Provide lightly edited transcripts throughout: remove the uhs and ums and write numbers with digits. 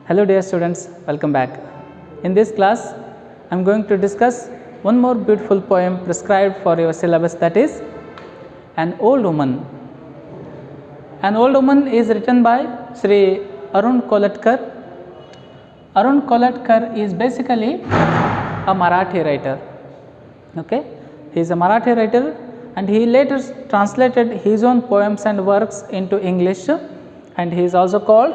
Hello dear students, welcome back. In this class, I am going to discuss one more beautiful poem prescribed for your syllabus, that is An Old Woman. An Old Woman is written by Sri Arun Kolatkar. Arun Kolatkar is basically a Marathi writer. Okay, he is a Marathi writer and he later translated his own poems and works into English, and he is also called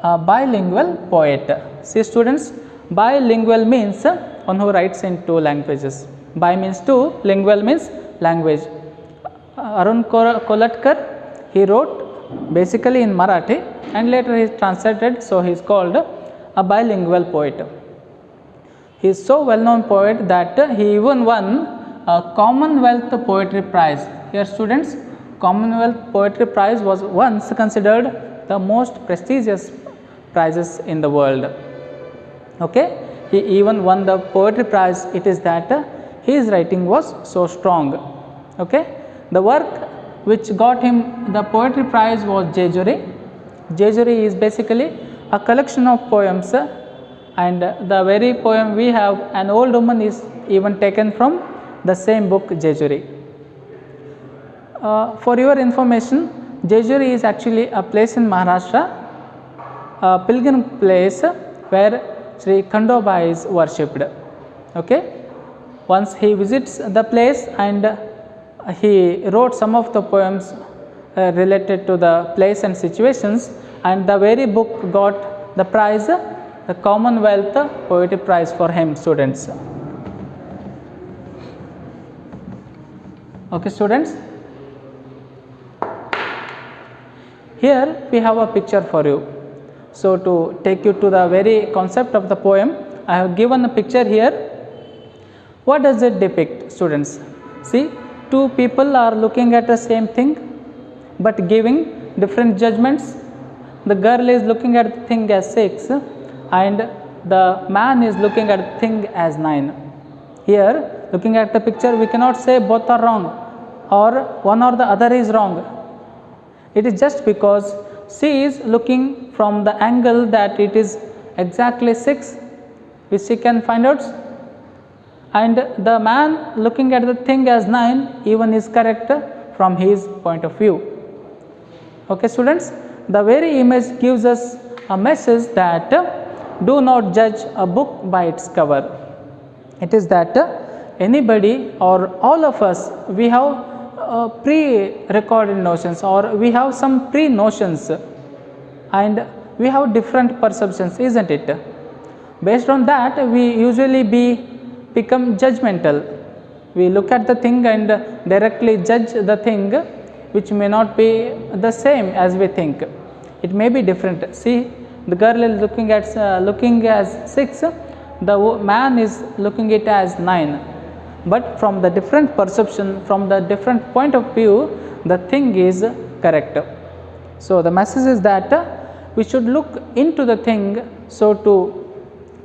a bilingual poet. See students, bilingual means one who writes in two languages. Bi means two, lingual means language. Arun Kolatkar, he wrote basically in Marathi and later he translated, so he is called a bilingual poet. He is so well known poet that he even won a Commonwealth Poetry Prize. Here students, Commonwealth Poetry Prize was once considered the most prestigious prizes in the world. Okay, he even won the poetry prize. It is that his writing was so strong. Okay, the work which got him the poetry prize was Jejuri. Jejuri is basically a collection of poems, and the very poem we have, An Old Woman, is even taken from the same book Jejuri. For your information, Jejuri is actually a place in Maharashtra, a pilgrim place where Sri Khandoba is worshipped. Okay, once he visits the place and he wrote some of the poems related to the place and situations, and the very book got the prize, the Commonwealth Poetry Prize for him, students. Okay students, here we have a picture for you. So to take you to the very concept of the poem, I have given a picture here. What does it depict, students? See, two people are looking at the same thing but giving different judgments. The girl is looking at the thing as 6 and the man is looking at the thing as 9. Here, looking at the picture, we cannot say both are wrong or one or the other is wrong. It is just because she is looking from the angle that it is exactly 6, which she can find out, and the man looking at the thing as 9 even is correct from his point of view. Okay students, the very image gives us a message that do not judge a book by its cover. It is that anybody or all of us, we have pre-recorded notions, or we have some pre-notions, and we have different perceptions, isn't it? Based on that, we usually become judgmental. We look at the thing and directly judge the thing, which may not be the same as we think. It may be different. See, the girl is looking as 6, the man is looking it as 9. But from the different perception, from the different point of view, the thing is correct. So the message is that we should look into the thing, so to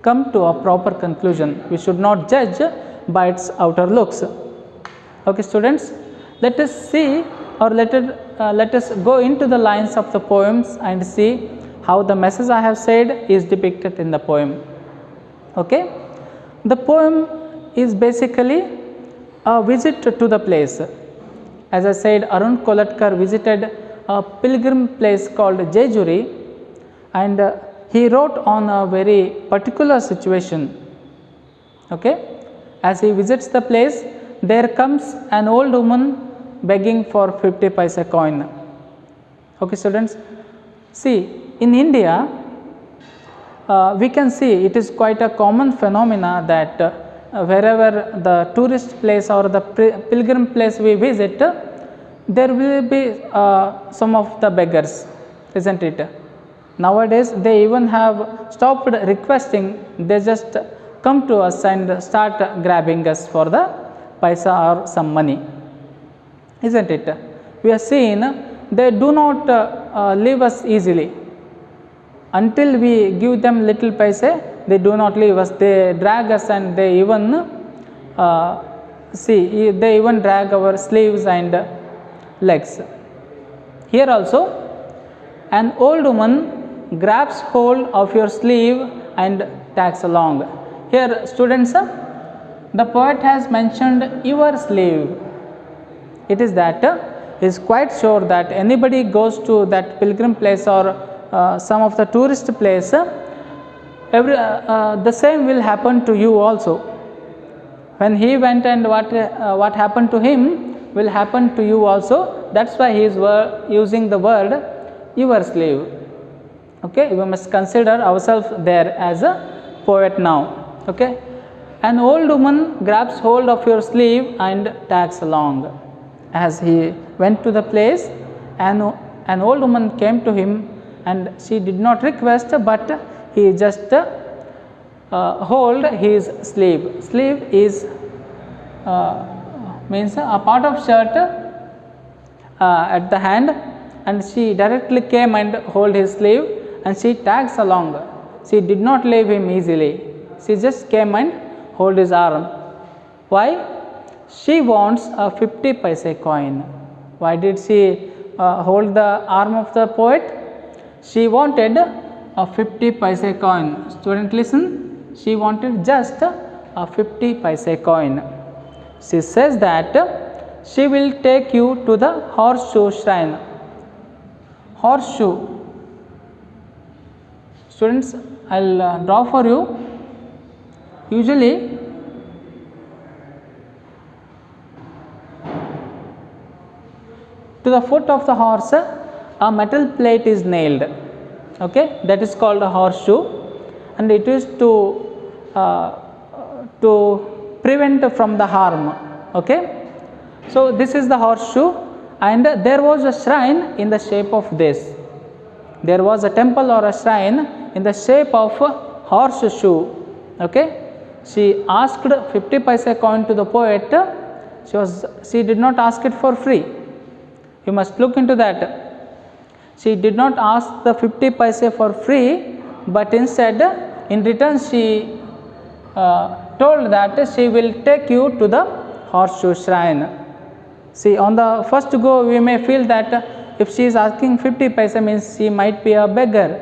come to a proper conclusion. We should not judge by its outer looks. Okay students, let us see, or let us go into the lines of the poems and see how the message I have said is depicted in the poem. Okay, the poem is basically a visit to the place. As I said, Arun Kolatkar visited a pilgrim place called Jejuri, and he wrote on a very particular situation. Okay, as he visits the place, there comes an old woman begging for 50 paisa coin. Okay students, see, in India we can see it is quite a common phenomena that wherever the tourist place or the pilgrim place we visit, there will be some of the beggars, isn't it? Nowadays they even have stopped requesting, they just come to us and start grabbing us for the paisa or some money, isn't it? We have seen they do not leave us easily. Until we give them little paisa, they do not leave us. They drag us, and they even they even drag our sleeves and legs. Here also, an old woman grabs hold of your sleeve and tags along. Here students, the poet has mentioned your sleeve. It is that he is quite sure that anybody goes to that pilgrim place or some of the tourist place, the same will happen to you also. When he went and what happened to him will happen to you also. That's why he is using the word your sleeve. Okay, we must consider ourselves there as a poet now. Okay, an old woman grabs hold of your sleeve and tags along. As he went to the place, an old woman came to him, and she did not request, but he just hold his sleeve. Sleeve is means a part of shirt at the hand, and she directly came and hold his sleeve, and she tags along. She did not leave him easily. She just came and hold his arm. Why? She wants a 50 paise coin. Why did she hold the arm of the poet? She wanted a 50 paise coin. Student, listen. She wanted just a 50 paise coin. She says that she will take you to the horseshoe shrine. Horseshoe. Students, I will draw for you. Usually, to the foot of the horse, a metal plate is nailed. Okay, that is called a horseshoe, and it is to prevent from the harm. Okay, so this is the horseshoe, and there was a shrine in the shape of this. There was a temple or a shrine in the shape of a horseshoe. Okay, she asked 50 paise coin to the poet. She did not ask it for free. You must look into that. She did not ask the 50 paise for free, but instead in return she told that she will take you to the horseshoe shrine. See, on the first go we may feel that if she is asking 50 paise means she might be a beggar,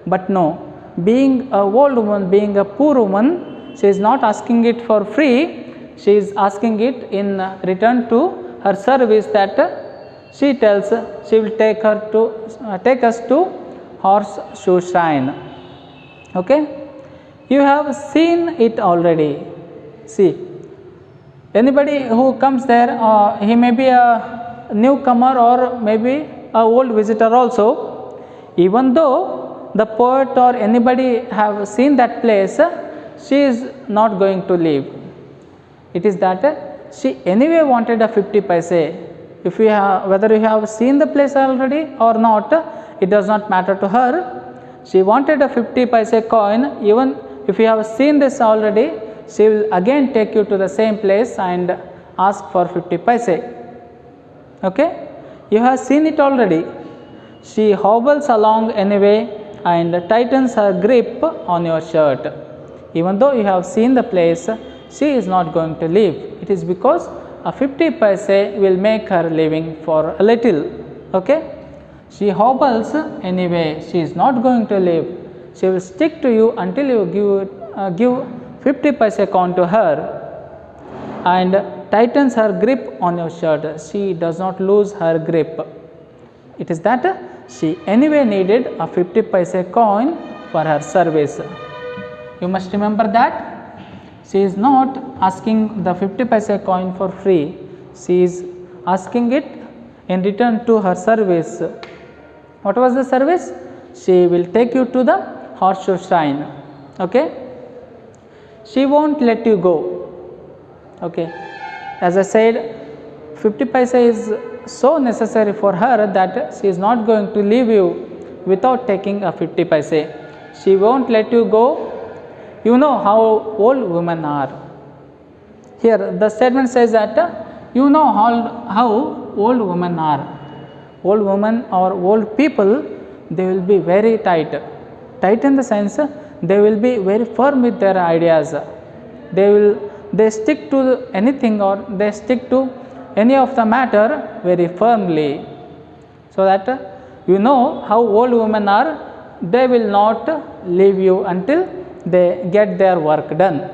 but no. Being a old woman, being a poor woman, she is not asking it for free. She is asking it in return to her service, that she tells she will take us to horseshoe shrine. Okay, you have seen it already. See, anybody who comes there, he may be a newcomer or maybe a old visitor also. Even though the poet or anybody have seen that place, she is not going to leave. It is that she anyway wanted a 50 paise. If you have, whether you have seen the place already or not, it does not matter to her. She wanted a 50 paise coin. Even if you have seen this already, she will again take you to the same place and ask for 50 paise. Okay, you have seen it already. She hobbles along anyway and tightens her grip on your shirt. Even though you have seen the place, she is not going to leave. It is because a 50 paise will make her living for a little. Okay, she hobbles anyway. She is not going to leave. She will stick to you until you give 50 paise coin to her and tightens her grip on your shirt. She does not lose her grip. It is that she anyway needed a 50 paise coin for her service. You must remember that she is not asking the 50 paise coin for free. She is asking it in return to her service. What was the service? She will take you to the horseshoe shrine. Okay, she won't let you go. Okay, as I said, 50 paise is so necessary for her that she is not going to leave you without taking a 50 paise. She won't let you go. You know how old women are. Here the statement says that you know how old women are. Old women or old people, they will be very tight. Tight in the sense they will be very firm with their ideas. They stick to anything or they stick to any of the matter very firmly. So that you know how old women are. they will not leave you until they get their work done.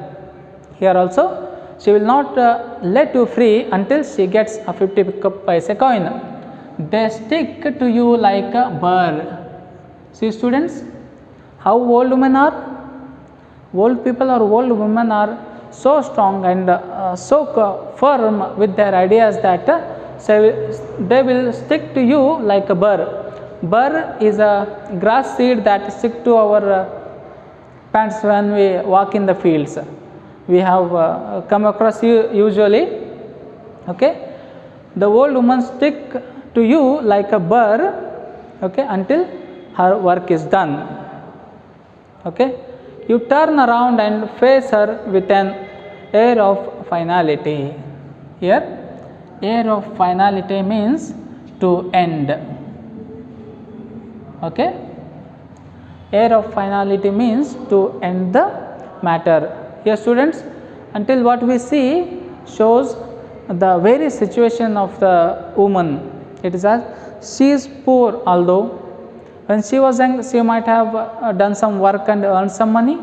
Here also she will not let you free until she gets a 50 paise coin. They stick to you like a burr. See students, how old women are? Old people or old women are so strong and so firm with their ideas that they will stick to you like a burr. Burr is a grass seed that stick to our pants when we walk in the fields. We have come across usually. Okay, the old woman stick to you like a burr, okay, until her work is done. Okay, you turn around and face her with an air of finality. Here, air of finality means to end. Okay, air of finality means to end the matter. Here students, until what we see shows the very situation of the woman. It is as she is poor, although when she was young she might have done some work and earned some money.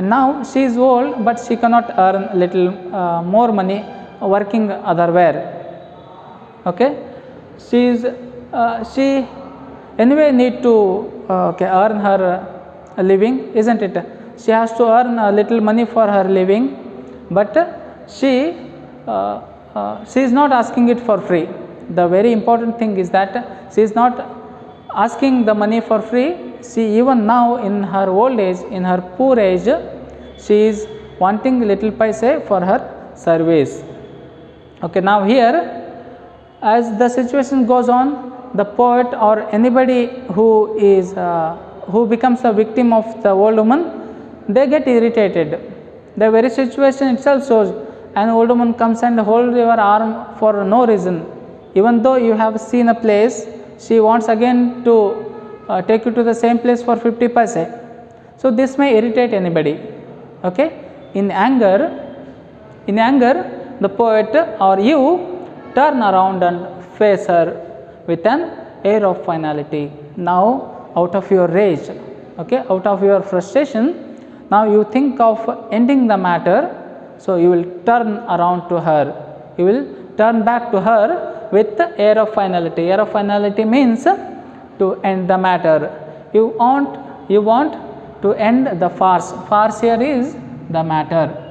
Now she is old, but she cannot earn little more money working otherwhere. Okay, she anyway need to earn her living, isn't it? She has to earn a little money for her living, but she is not asking it for free. The very important thing is that she is not asking the money for free. She even now in her old age, in her poor age, she is wanting little paise for her service. Okay, now here as the situation goes on, the poet or anybody who is who becomes a victim of the old woman, they get irritated. The very situation itself shows an old woman comes and holds your arm for no reason. Even though you have seen a place, she wants again to take you to the same place for 50 paise. So this may irritate anybody. Okay, in anger, the poet or you turn around and face her with an air of finality. Now out of your rage, okay, out of your frustration, now you think of ending the matter, so you will turn around to her, you will turn back to her with the air of finality. Air of finality means to end the matter. You want to end the farce. Farce here is the matter.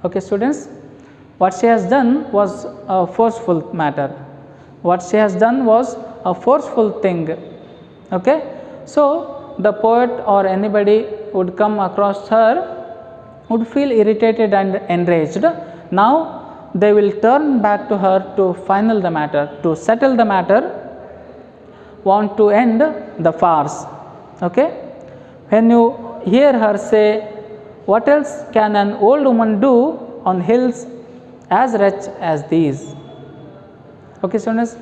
Okay students, what she has done was a forceful matter. What she has done was a forceful thing. Okay, so the poet or anybody would come across her, would feel irritated and enraged. Now they will turn back to her to final the matter, to settle the matter, want to end the farce. Okay, when you hear her say, what else can an old woman do on hills as rich as these? Okay students,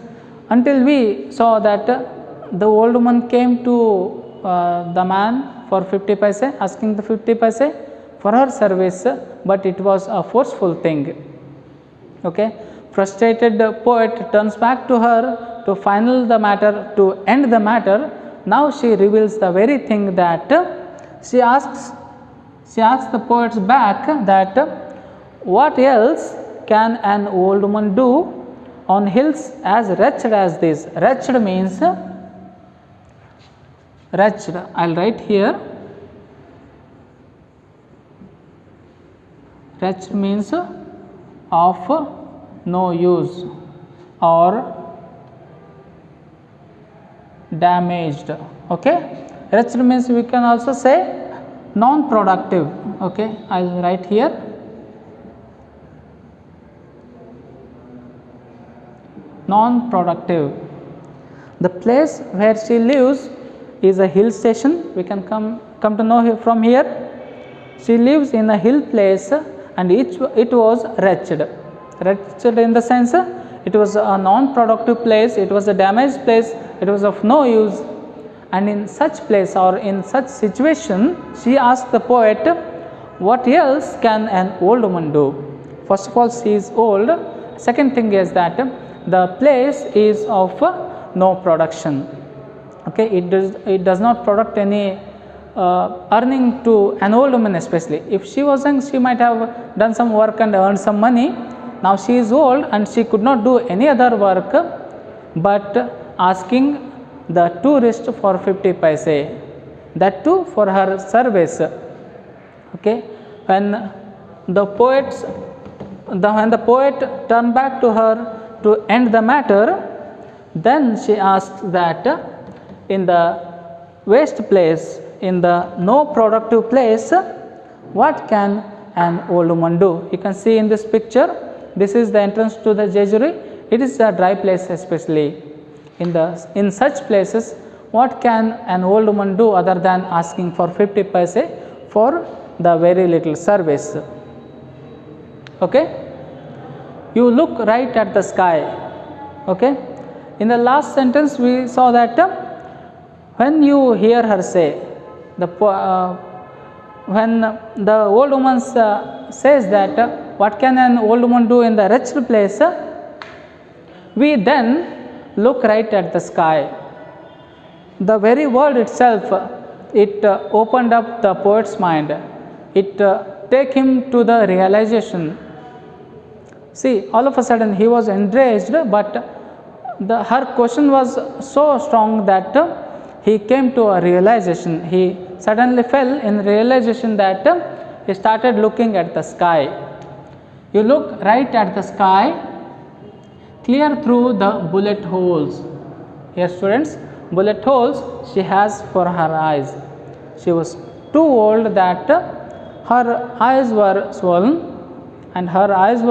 until we saw that the old woman came to the man for 50 paise, asking the 50 paise for her service, but it was a forceful thing. Okay, frustrated poet turns back to her to final the matter, to end the matter. Now she reveals the very thing that she asks the poets back that what else can an old woman do on hills as wretched as this? Wretched means wretched. I will write here. Wretched means of no use or damaged. Okay, wretched means we can also say non-productive. Okay, I will write here. Non-productive. The place where she lives is a hill station. We can come to know from here. She lives in a hill place, and it was wretched. Wretched in the sense it was a non-productive place, it was a damaged place, it was of no use. And in such place or in such situation, she asked the poet, what else can an old woman do? First of all, she is old. Second thing is that the place is of no production. Okay, it does not product any earning to an old woman. Especially if she was young, she might have done some work and earned some money. Now she is old and she could not do any other work but asking the tourist for 50 paise, that too for her service. Okay, when the poet turned back to her to end the matter, then she asked that in the waste place, in the no productive place, what can an old woman do? You can see in this picture, this is the entrance to the Jejuri. It is a dry place. Especially in such places, what can an old woman do other than asking for 50 paise for the very little service? Okay, you look right at the sky. Okay, in the last sentence we saw that when you hear her say, when the old woman says that what can an old woman do in the wretched place, we then look right at the sky. The very word itself, it opened up the poet's mind. It take him to the realization. See, all of a sudden he was enraged, but her question was so strong that he came to a realization. He suddenly fell in realization that he started looking at the sky. You look right at the sky, clear through the bullet holes. Here students, bullet holes she has for her eyes. She was too old that her eyes were swollen and her eyes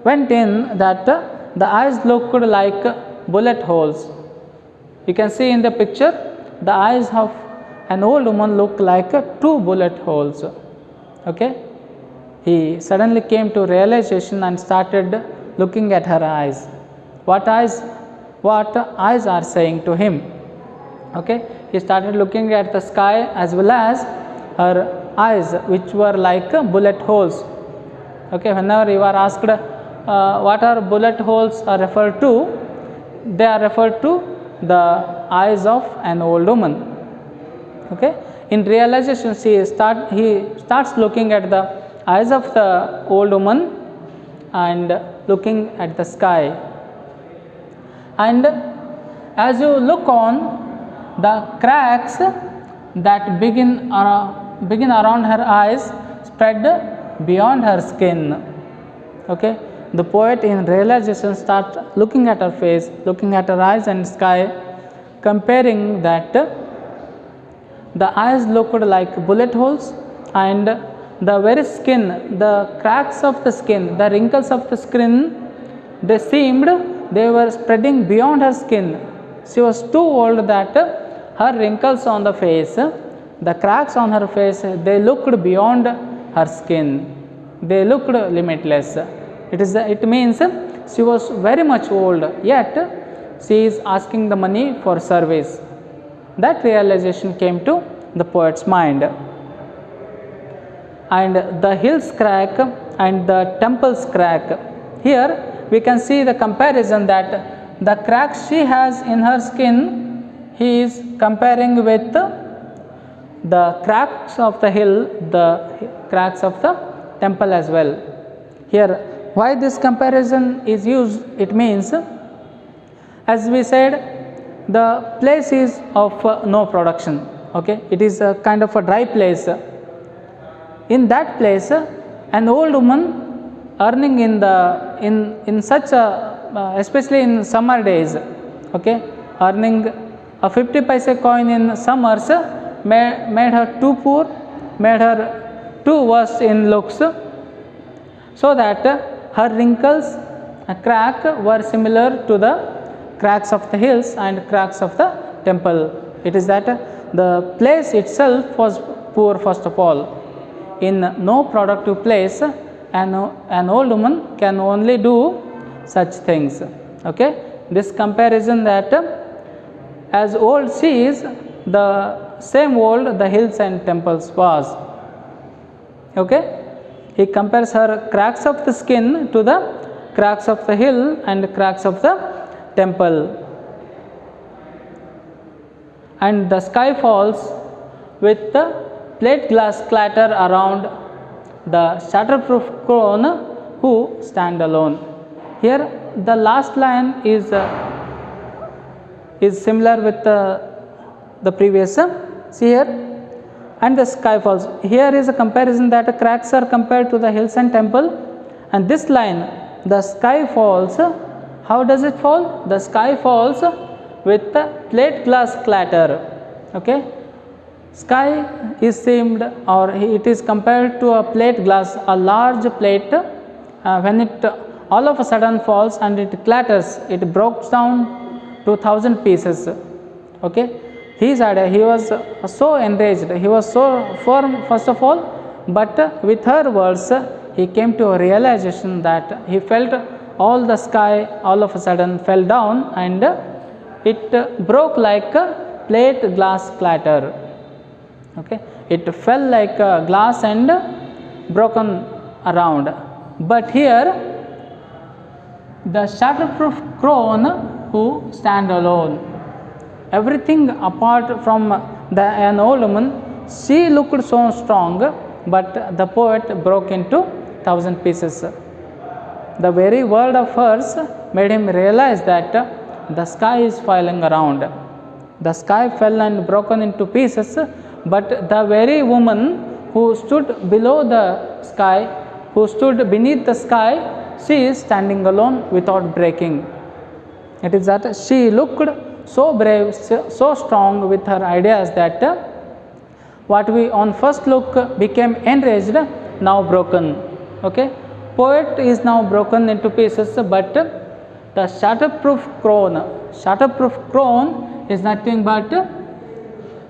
went in that the eyes looked like bullet holes. You can see in the picture, the eyes of an old woman look like 2 bullet holes. Okay, he suddenly came to realization and started looking at her eyes. What eyes are saying to him? Okay, he started looking at the sky as well as her eyes, which were like bullet holes. Okay, whenever you are asked what are bullet holes are referred to, they are referred to the eyes of an old woman. Okay, in realization he starts looking at the eyes of the old woman and looking at the sky. And as you look on, the cracks that begin around her eyes spread beyond her skin. Okay, the poet in realization starts looking at her face, looking at her eyes and sky, comparing that the eyes looked like bullet holes and the very skin, the cracks of the skin, the wrinkles of the skin, they were spreading beyond her skin. She was too old that her wrinkles on the face, the cracks on her face, they looked beyond her skin. They looked limitless. It means she was very much old, yet she is asking the money for service. That realization came to the poet's mind. And the hills crack and the temples crack. Here we can see the comparison that the cracks she has in her skin, he is comparing with the cracks of the hill, the cracks of the temple as well. Here, why this comparison is used? It means, as we said, the place is of no production. Okay, it is a kind of a dry place. In that place, an old woman earning in such a especially in summer days, okay, earning a 50 paise coin in summers made her too poor, made her too worse in looks, so that her wrinkles, crack were similar to the cracks of the hills and cracks of the temple. It is that the place itself was poor. First of all, in no productive place, an old woman can only do such things. Okay, this comparison that as old she is, the same old the hills and temples was. Okay, he compares her cracks of the skin to the cracks of the hill and cracks of the temple. and the sky falls with the plate glass clatter around the shatterproof crown who stand alone. Here the last line is similar with the previous. See here, and the sky falls. Here is a comparison that cracks are compared to the hills and temple, and this line, the sky falls. How does it fall? The sky falls with the plate glass clatter. Okay, sky is seemed, or it is compared to a plate glass, a large plate. When it all of a sudden falls and it clatters, it breaks down to 1,000 pieces. Okay, he was so enraged, he was so firm first of all, but with her words he came to a realization that he felt all the sky all of a sudden fell down and it broke like a plate glass clatter. Okay, it fell like a glass and broken around. But here the shatterproof crown who stand alone, everything apart from an old woman, she looked so strong, but the poet broke into 1,000 pieces. The very word of hers made him realize that the sky is falling around. The sky fell and broken into pieces, but the very woman who stood below the sky, who stood beneath the sky, she is standing alone without breaking. It is that she looked so brave, so strong with her ideas that what we on first look became enraged, now broken. Okay, poet is now broken into pieces, but the shatterproof crown is nothing but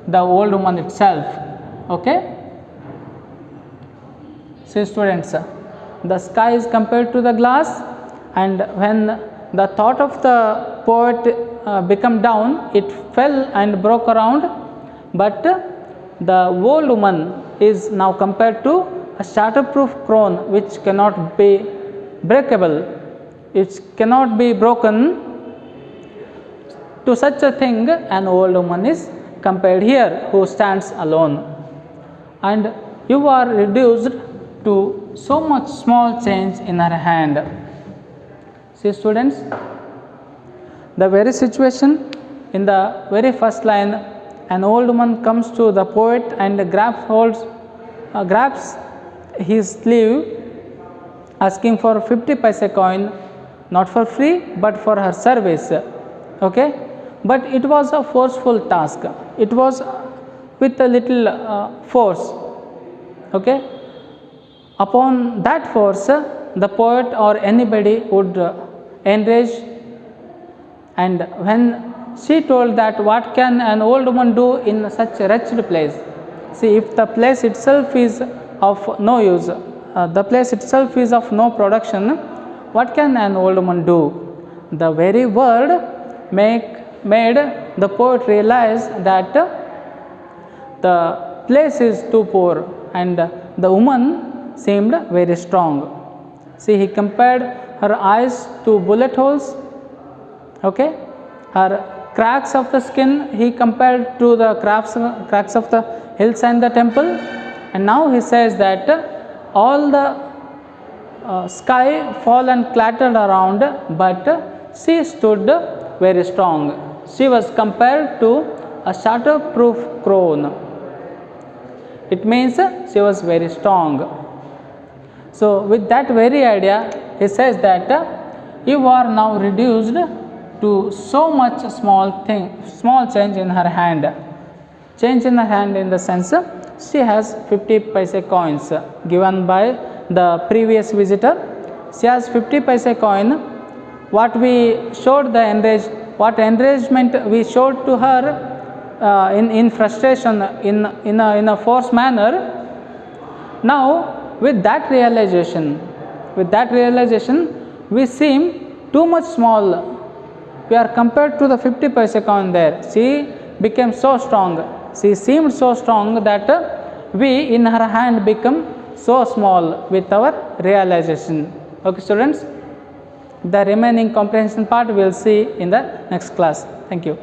the old woman itself. Okay, see students, the sky is compared to the glass, and when the thought of the poet become down, it fell and broke around, but the old woman is now compared to a shatterproof crown which cannot be breakable, it cannot be broken. To such a thing an old woman is compared here, who stands alone, and you are reduced to so much small change in her hand. See students, the very situation in the very first line, an old woman comes to the poet and grabs his sleeve, asking for 50 paise coin, not for free but for her service. Okay, but it was a forceful task, it was with a little force. Okay, upon that force the poet or anybody would enrage, and when she told that what can an old woman do in such a wretched place. See, if the place itself is of no use, the place itself is of no production, what can an old woman do? The very word made the poet realize that the place is too poor and the woman seemed very strong. See, he compared her eyes to bullet holes. Okay, her cracks of the skin he compared to the cracks of the hills and the temple, and now he says that all the sky fall and clattered around, but she stood very strong. She was compared to a shatterproof crown. It means she was very strong. So with that very idea, he says that you are now reduced to so much small change in her hand. Change in her hand in the sense she has 50 paise coins given by the previous visitor. She has 50 paise coin. What we showed what enragement we showed to her in frustration, in a forced manner. Now with that realization, we seem too much small. We are compared to the 50 paise coin there. She became so strong. She seemed so strong that we in her hand become so small with our realization. Okay students, the remaining comprehension part we will see in the next class. Thank you.